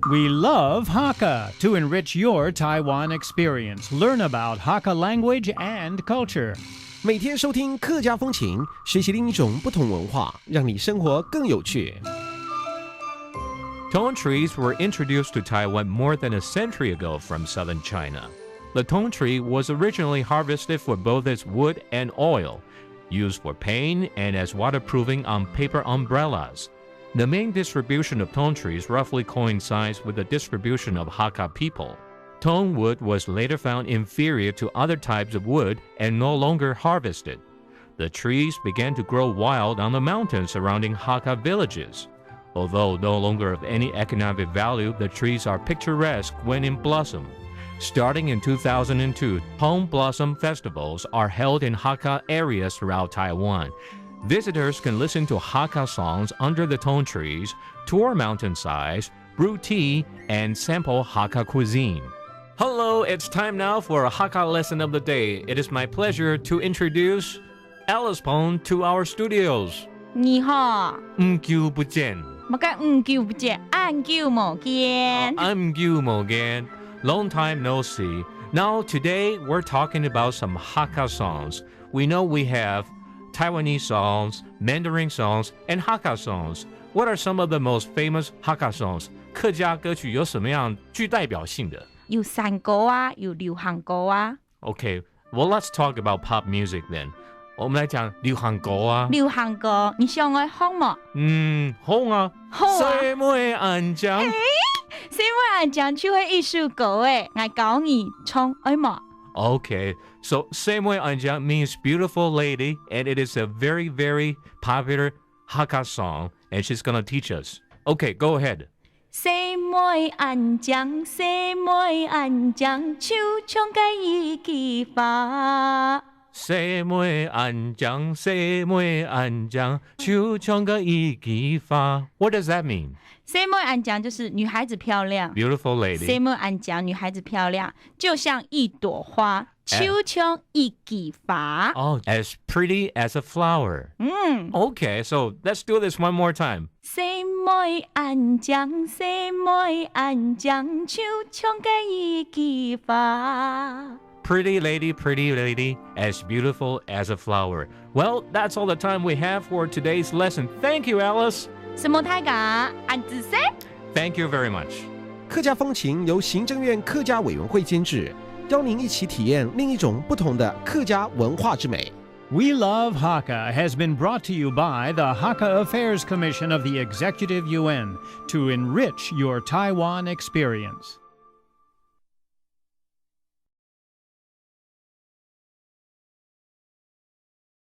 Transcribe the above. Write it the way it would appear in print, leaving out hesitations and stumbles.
We love Hakka. To enrich your Taiwan experience, learn about Hakka language and culture. 每天收听客家风情，学习另一种不同文化，让你生活更有趣。Tong trees were introduced to Taiwan more than a century ago from southern China. The tong tree was originally harvested for both its wood and oil, used for paint and as waterproofing on paper umbrellas. The main distribution of tong trees roughly coincides with the distribution of Hakka people. Tong wood was later found inferior to other types of wood and no longer harvested. The trees began to grow wild on the mountains surrounding Hakka villages. Although no longer of any economic value, the trees are picturesque when in blossom. Starting in 2002, Tong Blossom festivals are held in Hakka areas throughout Taiwan. Visitors can listen to Hakka songs under the tong trees, tour mountainsides, brew tea, and sample Hakka cuisine. Hello, it's time now for a Hakka lesson of the day. It is my pleasure to introduce Alice Pong to our studios. 你好，久不见。冇講久不見，按久冇見。久冇見. Long time no see. Now today we're talking about some Hakka songs. We know we have Taiwanese songs, Mandarin songs, and Hakka songs. What are some of the most famous Hakka songs? 客家歌曲有什麼樣具代表性的？有山歌啊，有流行歌啊。Okay, well let's talk about pop music then. 我們來講流行歌啊。流行歌，你想愛紅嗎？好啊。好啊。誰妹安將？誰妹安將就係一首歌誒，我教你唱愛嗎？ Okay, so 誰妹安將 means beautiful lady, and it is a very, very popular Hakka song, and she's gonna teach us. Okay, go ahead. 誰妹安將，誰妹安將，手唱個一枝花。誰妹安將，誰妹安將，手唱個一枝花。What does that mean? 誰妹安將就是女孩子漂亮 Beautiful lady. 誰妹安將女孩子漂亮，就像一朵花，手唱一枝花。Oh, as pretty as a flower. Okay, so let's do this one more time. 誰妹安將，誰妹安將，手唱個一枝花。Pretty lady, as beautiful as a flower. Well, that's all the time we have for today's lesson. Thank you, Alice. 什麼太假？安子噻。Thank you very much. 客家风情由行政院客家委员会监制，邀您一起体验另一种不同的客家文化之美。We Love Hakka has been brought to you by the Hakka Affairs Commission of the Executive Yuan to enrich your Taiwan experience.